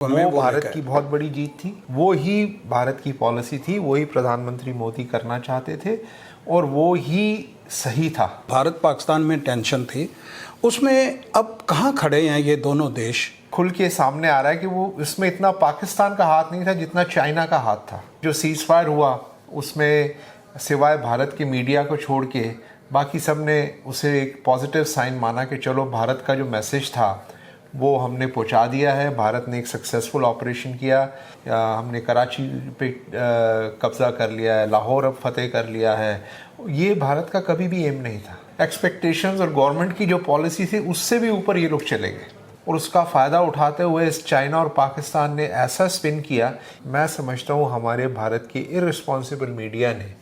वो भारत की बहुत बड़ी जीत थी, वो ही भारत की पॉलिसी थी, वो ही प्रधानमंत्री मोदी करना चाहते थे और वो ही सही था। भारत पाकिस्तान में टेंशन थी, उसमें अब कहाँ खड़े हैं ये दोनों देश? खुल के सामने आ रहा है कि वो इसमें इतना पाकिस्तान का हाथ नहीं था जितना चाइना का हाथ था। जो सीज फायर हुआ उसमें सिवाय भारत के मीडिया को छोड़ के बाकी सब ने उसे एक पॉजिटिव साइन माना कि चलो भारत का जो मैसेज था वो हमने पहुंचा दिया है। भारत ने एक सक्सेसफुल ऑपरेशन किया, हमने कराची पे कब्ज़ा कर लिया है, लाहौर अब फतेह कर लिया है। ये भारत का कभी भी एम नहीं था। एक्सपेक्टेशंस और गवर्नमेंट की जो पॉलिसी थी उससे भी ऊपर ये लोग चले गए और उसका फ़ायदा उठाते हुए इस चाइना और पाकिस्तान ने ऐसा स्पिन किया। मैं समझता हूँ हमारे भारत के इररिस्पॉन्सिबल मीडिया ने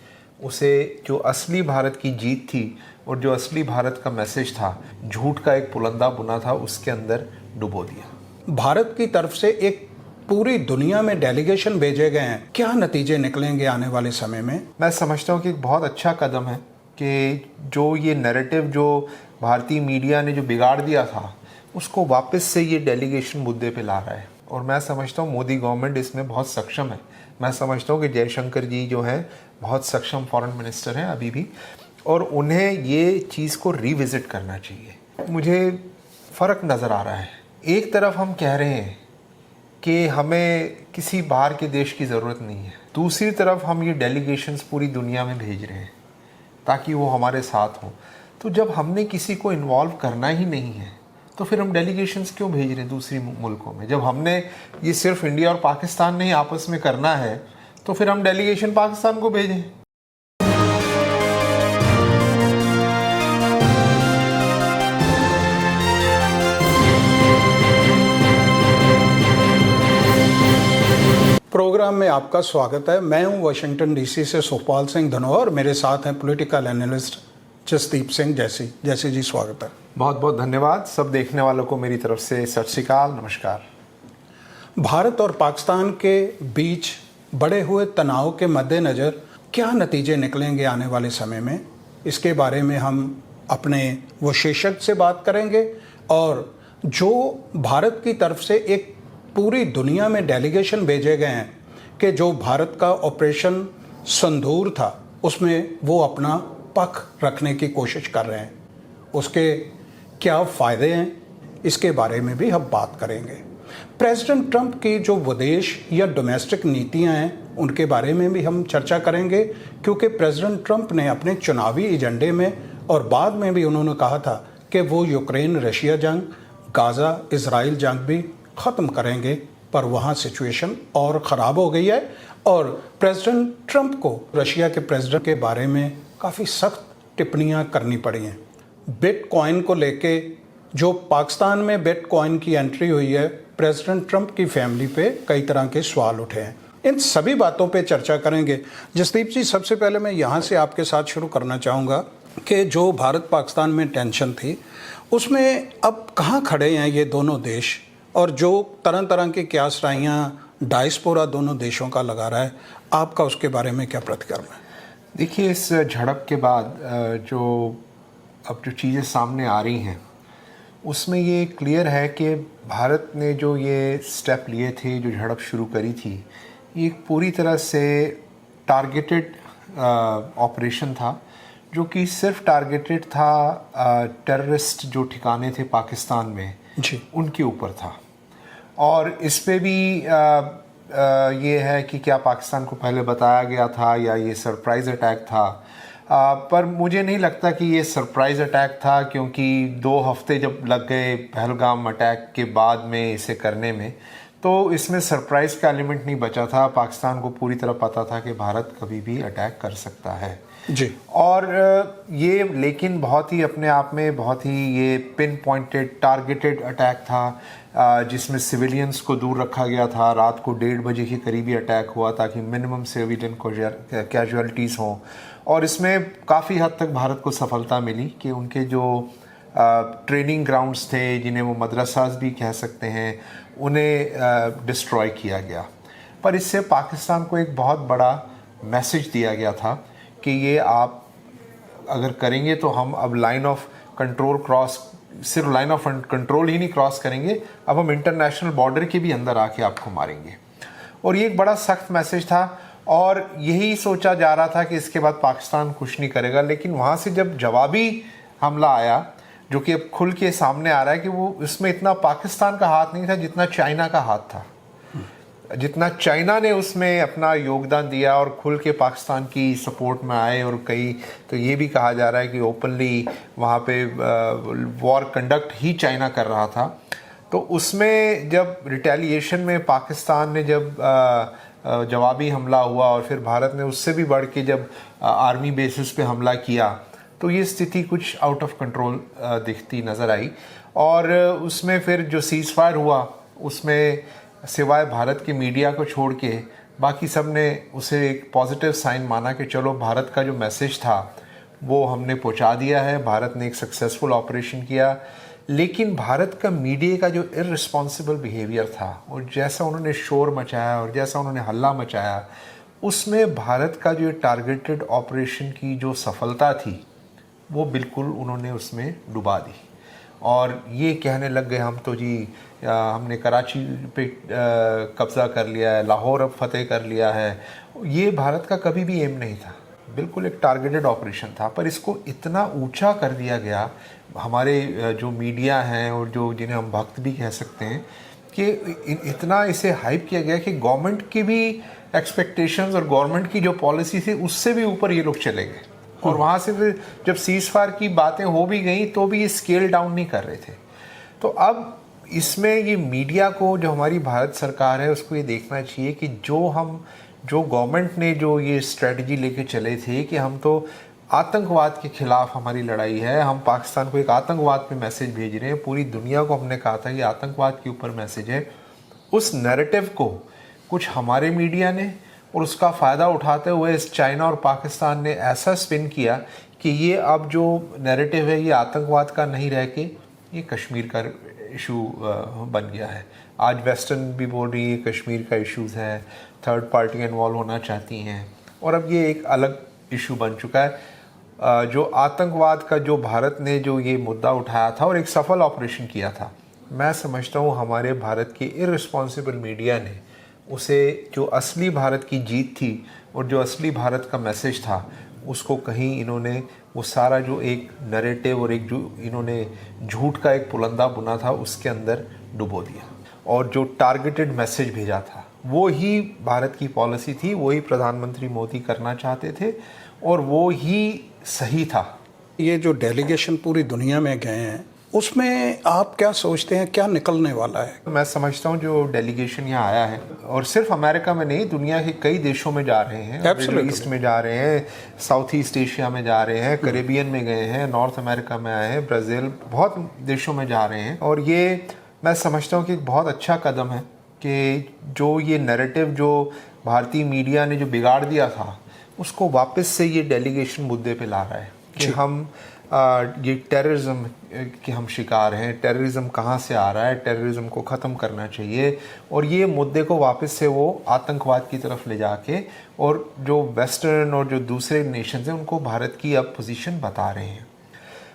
उसे जो असली भारत की जीत थी और जो असली भारत का मैसेज था, झूठ का एक पुलंदा बुना था, उसके अंदर डुबो दिया। भारत की तरफ से एक पूरी दुनिया में डेलीगेशन भेजे गए हैं, क्या नतीजे निकलेंगे आने वाले समय में? मैं समझता हूँ कि एक बहुत अच्छा कदम है कि जो ये नैरेटिव जो भारतीय मीडिया ने जो बिगाड़ दिया था उसको वापस से ये डेलीगेशन मुद्दे पे ला रहा है और मैं समझता हूँ मोदी गवर्नमेंट इसमें बहुत सक्षम है। मैं समझता हूँ कि जयशंकर जी जो हैं बहुत सक्षम फॉरेन मिनिस्टर हैं अभी भी और उन्हें ये चीज़ को रिविज़िट करना चाहिए। मुझे फ़र्क नज़र आ रहा है, एक तरफ हम कह रहे हैं कि हमें किसी बाहर के देश की ज़रूरत नहीं है, दूसरी तरफ हम ये डेलीगेशंस पूरी दुनिया में भेज रहे हैं ताकि वो हमारे साथ हों। तो जब हमने किसी को इन्वॉल्व करना ही नहीं है तो फिर हम डेलीगेशंस क्यों भेज रहे हैं दूसरी मुल्कों में? जब हमने ये सिर्फ इंडिया और पाकिस्तान नहीं आपस में करना है तो फिर हम डेलीगेशन पाकिस्तान को भेजें। प्रोग्राम में आपका स्वागत है। मैं हूं वाशिंगटन डीसी से सुखपाल सिंह धनोआ, मेरे साथ हैं पॉलिटिकल एनालिस्ट जसदीप सिंह जैसी जी, स्वागत है। बहुत बहुत धन्यवाद। सब देखने वालों को मेरी तरफ से सत श्री अकाल, नमस्कार। भारत और पाकिस्तान के बीच बढ़े हुए तनाव के मद्देनज़र क्या नतीजे निकलेंगे आने वाले समय में, इसके बारे में हम अपने विशेषज्ञ से बात करेंगे। और जो भारत की तरफ से एक पूरी दुनिया में डेलीगेशन भेजे गए हैं कि जो भारत का ऑपरेशन संदूर था उसमें वो अपना पक्ष रखने की कोशिश कर रहे हैं, उसके क्या फ़ायदे हैं, इसके बारे में भी हम बात करेंगे। प्रेसिडेंट ट्रंप की जो विदेश या डोमेस्टिक नीतियां हैं उनके बारे में भी हम चर्चा करेंगे, क्योंकि प्रेसिडेंट ट्रंप ने अपने चुनावी एजेंडे में और बाद में भी उन्होंने कहा था कि वो यूक्रेन रशिया जंग, गाज़ा इजराइल जंग भी ख़त्म करेंगे, पर वहाँ सिचुएशन और ख़राब हो गई है और प्रेसिडेंट ट्रंप को रशिया के प्रेसिडेंट के बारे में काफ़ी सख्त टिप्पणियाँ करनी पड़ी हैं। बिटकॉइन को लेके जो पाकिस्तान में बिटकॉइन की एंट्री हुई है, प्रेसिडेंट ट्रंप की फैमिली पे कई तरह के सवाल उठे हैं। इन सभी बातों पे चर्चा करेंगे। जसदीप जी, सबसे पहले मैं यहाँ से आपके साथ शुरू करना चाहूँगा कि जो भारत पाकिस्तान में टेंशन थी उसमें अब कहाँ खड़े हैं ये दोनों देश, और जो तरह तरह की क्यासराइयाँ डायस्पोरा दोनों देशों का लगा रहा है, आपका उसके बारे में क्या प्रतिक्रिया है? देखिए, इस झड़प के बाद जो चीज़ें सामने आ रही हैं उसमें ये क्लियर है कि भारत ने जो ये स्टेप लिए थे, जो झड़प शुरू करी थी, ये एक पूरी तरह से टारगेटेड ऑपरेशन था, जो कि सिर्फ टारगेटेड था टेररिस्ट जो ठिकाने थे पाकिस्तान में जी, उनके ऊपर था। और इस पे भी ये है कि क्या पाकिस्तान को पहले बताया गया था या ये सरप्राइज़ अटैक था। पर मुझे नहीं लगता कि ये सरप्राइज़ अटैक था, क्योंकि 2 हफ्ते जब लग गए पहलगाम अटैक के बाद में इसे करने में, तो इसमें सरप्राइज़ का एलिमेंट नहीं बचा था। पाकिस्तान को पूरी तरह पता था कि भारत कभी भी अटैक कर सकता है जी। और ये लेकिन बहुत ही अपने आप में बहुत ही ये पिन पॉइंटेड टारगेटेड अटैक था, जिसमें सिविलियंस को दूर रखा गया था। रात को 1:30 बजे के करीबी अटैक हुआ ताकि मिनिमम सिविलियन को कैजुअलिटीज़ हों और इसमें काफ़ी हद तक भारत को सफलता मिली कि उनके जो ट्रेनिंग ग्राउंड्स थे, जिन्हें वो मदरसास भी कह सकते हैं, उन्हें डिस्ट्रॉय किया गया। पर इससे पाकिस्तान को एक बहुत बड़ा मैसेज दिया गया था कि ये आप अगर करेंगे तो हम अब लाइन ऑफ कंट्रोल क्रॉस सिर्फ लाइन ऑफ कंट्रोल ही नहीं क्रॉस करेंगे, अब हम इंटरनेशनल बॉर्डर के भी अंदर आके आपको मारेंगे। और ये एक बड़ा सख्त मैसेज था और यही सोचा जा रहा था कि इसके बाद पाकिस्तान कुछ नहीं करेगा। लेकिन वहाँ से जब जवाबी हमला आया, जो कि अब खुल के सामने आ रहा है कि वो इसमें इतना पाकिस्तान का हाथ नहीं था जितना चाइना का हाथ था, जितना चाइना ने उसमें अपना योगदान दिया और खुल के पाकिस्तान की सपोर्ट में आए। और कई तो ये भी कहा जा रहा है कि ओपनली वहाँ पे वॉर कंडक्ट ही चाइना कर रहा था। तो उसमें जब रिटेलिएशन में पाकिस्तान ने जब जवाबी हमला हुआ और फिर भारत ने उससे भी बढ़ के जब आर्मी बेसिस पे हमला किया, तो ये स्थिति कुछ आउट ऑफ कंट्रोल दिखती नज़र आई। और उसमें फिर जो सीज़ फायर हुआ उसमें सिवाय भारत के मीडिया को छोड़ के बाकी सब ने उसे एक पॉजिटिव साइन माना कि चलो भारत का जो मैसेज था वो हमने पहुंचा दिया है, भारत ने एक सक्सेसफुल ऑपरेशन किया। लेकिन भारत का मीडिया का जो इररिस्पॉन्सिबल बिहेवियर था और जैसा उन्होंने शोर मचाया और जैसा उन्होंने हल्ला मचाया, उसमें भारत का जो टारगेटेड ऑपरेशन की जो सफलता थी वो बिल्कुल उन्होंने उसमें डुबा दी। और ये कहने लग गए हम तो जी हमने कराची पे कब्ज़ा कर लिया है, लाहौर अब फतेह कर लिया है। ये भारत का कभी भी एम नहीं था, बिल्कुल एक टारगेटेड ऑपरेशन था। पर इसको इतना ऊंचा कर दिया गया, हमारे जो मीडिया हैं और जो जिन्हें हम भक्त भी कह सकते हैं, कि इतना इसे हाइप किया गया कि गवर्नमेंट की भी एक्सपेक्टेशंस और गवर्नमेंट की जो पॉलिसी थी उससे भी ऊपर ये लोग चले गए। और वहाँ से फिर जब सीज़ फायर की बातें हो भी गई तो भी ये स्केल डाउन नहीं कर रहे थे। तो अब इसमें ये मीडिया को, जो हमारी भारत सरकार है, उसको ये देखना चाहिए कि जो गवर्नमेंट ने जो ये स्ट्रेटजी लेके चले थे कि हम तो आतंकवाद के खिलाफ हमारी लड़ाई है, हम पाकिस्तान को एक आतंकवाद पे मैसेज भेज रहे हैं, पूरी दुनिया को हमने कहा था ये आतंकवाद के ऊपर मैसेज है, उस नैरेटिव को कुछ हमारे मीडिया ने और उसका फ़ायदा उठाते हुए इस चाइना और पाकिस्तान ने ऐसा स्पिन किया कि ये अब जो नैरेटिव है ये आतंकवाद का नहीं रह के ये कश्मीर का इशू बन गया है। आज वेस्टर्न भी बोल रही है कश्मीर का इशूज़ है, थर्ड पार्टी इन्वॉल्व होना चाहती हैं, और अब ये एक अलग इशू बन चुका है। जो आतंकवाद का जो भारत ने जो ये मुद्दा उठाया था और एक सफल ऑपरेशन किया था, मैं समझता हूँ हमारे भारत के इररिस्पॉन्सिबल मीडिया ने उसे, जो असली भारत की जीत थी और जो असली भारत का मैसेज था, उसको कहीं इन्होंने वो सारा जो एक नैरेटिव और एक जो इन्होंने झूठ का एक पुलंदा बुना था उसके अंदर डुबो दिया। और जो टारगेटेड मैसेज भेजा था वो ही भारत की पॉलिसी थी, वही प्रधानमंत्री मोदी करना चाहते थे और वो ही सही था। ये जो डेलीगेशन पूरी दुनिया में गए हैं उसमें आप क्या सोचते हैं, क्या निकलने वाला है? मैं समझता हूँ जो डेलीगेशन यहाँ आया है, और सिर्फ अमेरिका में नहीं, दुनिया के कई देशों में जा रहे हैं, मिडिल ईस्ट में जा रहे हैं, साउथ ईस्ट एशिया में जा रहे हैं, कैरेबियन में गए हैं, नॉर्थ अमेरिका में आए हैं, ब्राज़ील, बहुत देशों में जा रहे हैं। और ये मैं समझता हूँ कि एक बहुत अच्छा कदम है कि जो ये नैरेटिव जो भारतीय मीडिया ने जो बिगाड़ दिया था उसको वापस से ये डेलीगेशन मुद्दे पे ला रहा है कि हम ये टेररिज्म के हम शिकार हैं, टेररिज्म कहाँ से आ रहा है, टेररिज्म को ख़त्म करना चाहिए, और ये मुद्दे को वापस से वो आतंकवाद की तरफ ले जाके और जो वेस्टर्न और जो दूसरे नेशंस हैं उनको भारत की अब पोजीशन बता रहे हैं।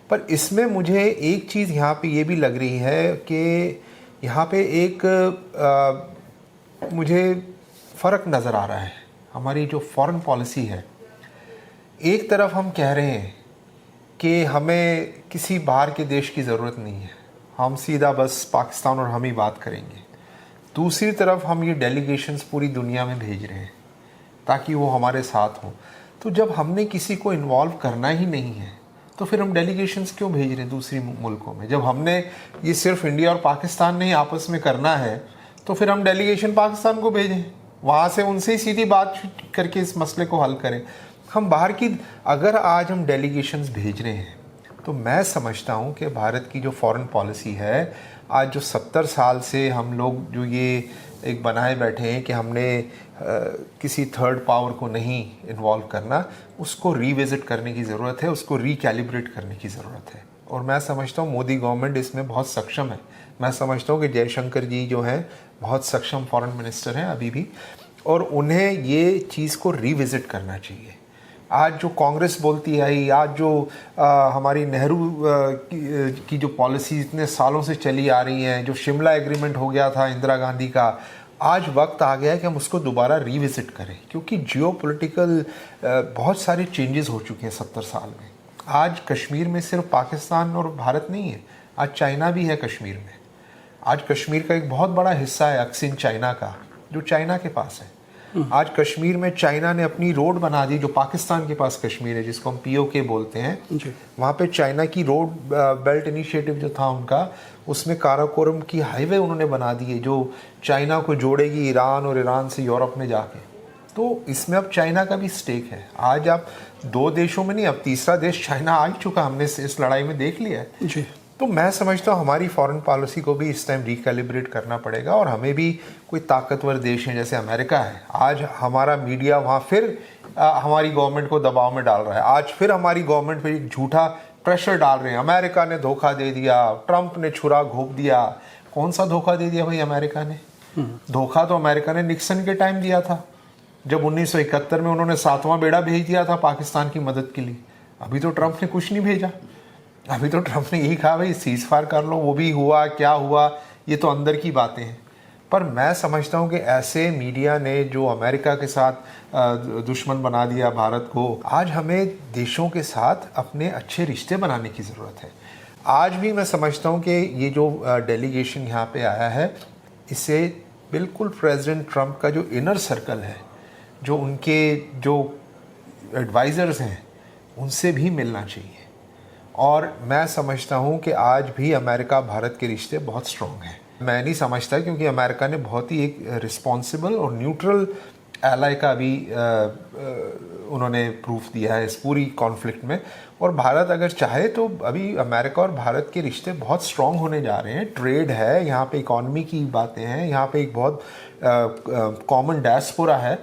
पर इसमें मुझे एक चीज़ यहाँ पे ये भी लग रही है कि यहाँ पे एक मुझे फ़र्क नज़र आ रहा है। हमारी जो फॉरेन पॉलिसी है, एक तरफ हम कह रहे हैं कि हमें किसी बाहर के देश की ज़रूरत नहीं है, हम सीधा बस पाकिस्तान और हम ही बात करेंगे। दूसरी तरफ हम ये डेलीगेशंस पूरी दुनिया में भेज रहे हैं ताकि वो हमारे साथ हों। तो जब हमने किसी को इन्वॉल्व करना ही नहीं है तो फिर हम डेलीगेशंस क्यों भेज रहे हैं दूसरी मुल्कों में? जब हमने ये सिर्फ इंडिया और पाकिस्तान ने ही आपस में करना है तो फिर हम डेलीगेशन पाकिस्तान को भेजें, वहाँ से उनसे ही सीधी बात करके इस मसले को हल करें। हम बाहर की, अगर आज हम डेलीगेशंस भेज रहे हैं तो मैं समझता हूँ कि भारत की जो फॉरेन पॉलिसी है, आज जो 70 साल से हम लोग जो ये एक बनाए बैठे हैं कि हमने किसी थर्ड पावर को नहीं इन्वॉल्व करना, उसको रीविज़िट करने की ज़रूरत है, उसको रीकैलिब्रेट करने की ज़रूरत है। और मैं समझता हूँ मोदी गवर्नमेंट इसमें बहुत सक्षम है। मैं समझता हूँ कि जयशंकर जी जो हैं बहुत सक्षम फॉरेन मिनिस्टर हैं अभी भी, और उन्हें ये चीज़ को रीविज़िट करना चाहिए। आज जो कांग्रेस बोलती है, आज जो हमारी नेहरू की जो पॉलिसी इतने सालों से चली आ रही हैं, जो शिमला एग्रीमेंट हो गया था इंदिरा गांधी का, आज वक्त आ गया है कि हम उसको दोबारा रिविजिट करें, क्योंकि जियोपॉलिटिकल बहुत सारे चेंजेस हो चुके हैं 70 साल में। आज कश्मीर में सिर्फ पाकिस्तान और भारत नहीं है, आज चाइना भी है कश्मीर में। आज कश्मीर का एक बहुत बड़ा हिस्सा है अक्सिन चाइना का, जो चाइना के पास है। आज कश्मीर में चाइना ने अपनी रोड बना दी, जो पाकिस्तान के पास कश्मीर है, जिसको हम POK बोलते हैं। वहाँ पे चाइना की रोड बेल्ट इनिशिएटिव जो था उनका, उसमें काराकोरम की हाईवे उन्होंने बना दी है, जो चाइना को जोड़ेगी ईरान और ईरान से यूरोप में जाके। तो इसमें अब चाइना का भी स्टेक है। आज आप 2 देशों में नहीं, अब तीसरा देश चाइना आ ही चुका, हमने इस लड़ाई में देख लिया है जी। तो मैं समझता हूँ हमारी फॉरेन पॉलिसी को भी इस टाइम रिकैलिब्रेट करना पड़ेगा, और हमें भी कोई ताकतवर देश है जैसे अमेरिका है, आज हमारा मीडिया वहाँ फिर हमारी गवर्नमेंट को दबाव में डाल रहा है। आज फिर हमारी गवर्नमेंट पे एक झूठा प्रेशर डाल रहे हैं, अमेरिका ने धोखा दे दिया, ट्रंप ने छुरा घोंप दिया। कौन सा धोखा दे दिया भाई अमेरिका ने? धोखा तो अमेरिका ने निक्सन के टाइम दिया था, जब 1971 में उन्होंने 7वां बेड़ा भेज दिया था पाकिस्तान की मदद के लिए। अभी तो ट्रंप ने कुछ नहीं भेजा, अभी तो ट्रंप ने यही कहा भाई सीज फायर कर लो, वो भी हुआ क्या हुआ ये तो अंदर की बातें हैं। पर मैं समझता हूँ कि ऐसे मीडिया ने जो अमेरिका के साथ दुश्मन बना दिया भारत को, आज हमें देशों के साथ अपने अच्छे रिश्ते बनाने की ज़रूरत है। आज भी मैं समझता हूँ कि ये जो डेलीगेशन यहाँ पे आया है, इससे बिल्कुल प्रेसिडेंट ट्रंप का जो इनर सर्कल है, जो उनके जो एडवाइज़र्स हैं, उनसे भी मिलना चाहिए। और मैं समझता हूँ कि आज भी अमेरिका भारत के रिश्ते बहुत स्ट्रॉन्ग हैं। मैं नहीं समझता, क्योंकि अमेरिका ने बहुत ही एक रिस्पॉन्सिबल और न्यूट्रल एलाई का भी उन्होंने प्रूफ दिया है इस पूरी कॉन्फ्लिक्ट में। और भारत अगर चाहे तो अभी अमेरिका और भारत के रिश्ते बहुत स्ट्रॉन्ग होने जा रहे हैं। ट्रेड है यहाँ पे, इकॉनमी की बातें हैं यहाँ पे, एक बहुत कॉमन डायस्पोरा है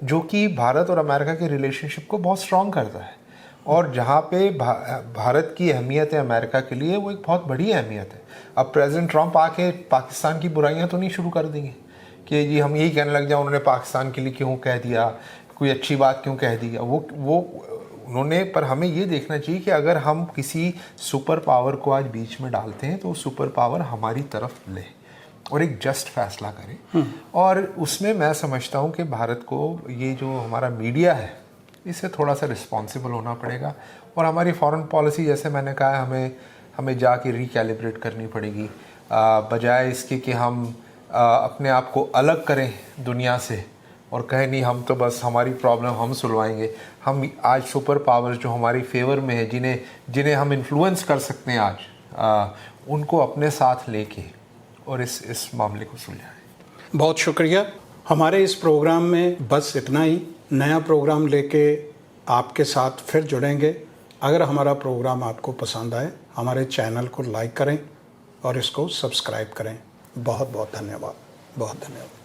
जो कि भारत और अमेरिका के रिलेशनशिप को बहुत स्ट्रॉन्ग करता है। और जहाँ पे भारत की अहमियत है अमेरिका के लिए, वो एक बहुत बड़ी अहमियत है। अब प्रेसिडेंट ट्रंप आके पाकिस्तान की बुराइयाँ तो नहीं शुरू कर देंगे कि जी हम यही कहने लग जाए उन्होंने पाकिस्तान के लिए क्यों कह दिया, कोई अच्छी बात क्यों कह दिया, वो उन्होंने। पर हमें ये देखना चाहिए कि अगर हम किसी सुपर पावर को आज बीच में डालते हैं तो वो सुपर पावर हमारी तरफ ले और एक जस्ट फैसला करे। और उसमें मैं समझता हूँ कि भारत को ये जो हमारा मीडिया है, इससे थोड़ा सा रिस्पॉन्सिबल होना पड़ेगा। और हमारी फॉरेन पॉलिसी, जैसे मैंने कहा, हमें जाके रिकैलिब्रेट करनी पड़ेगी, बजाय इसके कि हम अपने आप को अलग करें दुनिया से और कहें नहीं हम तो बस हमारी प्रॉब्लम हम सुलझाएंगे। हम आज सुपर पावर्स जो हमारी फेवर में है, जिन्हें हम इन्फ्लुएंस कर सकते हैं आज, उनको अपने साथ लेके और इस मामले को सुलझाएं। बहुत शुक्रिया। हमारे इस प्रोग्राम में बस इतना ही। नया प्रोग्राम लेके आपके साथ फिर जुड़ेंगे। अगर हमारा प्रोग्राम आपको पसंद आए, हमारे चैनल को लाइक करें और इसको सब्सक्राइब करें। बहुत बहुत धन्यवाद। बहुत धन्यवाद।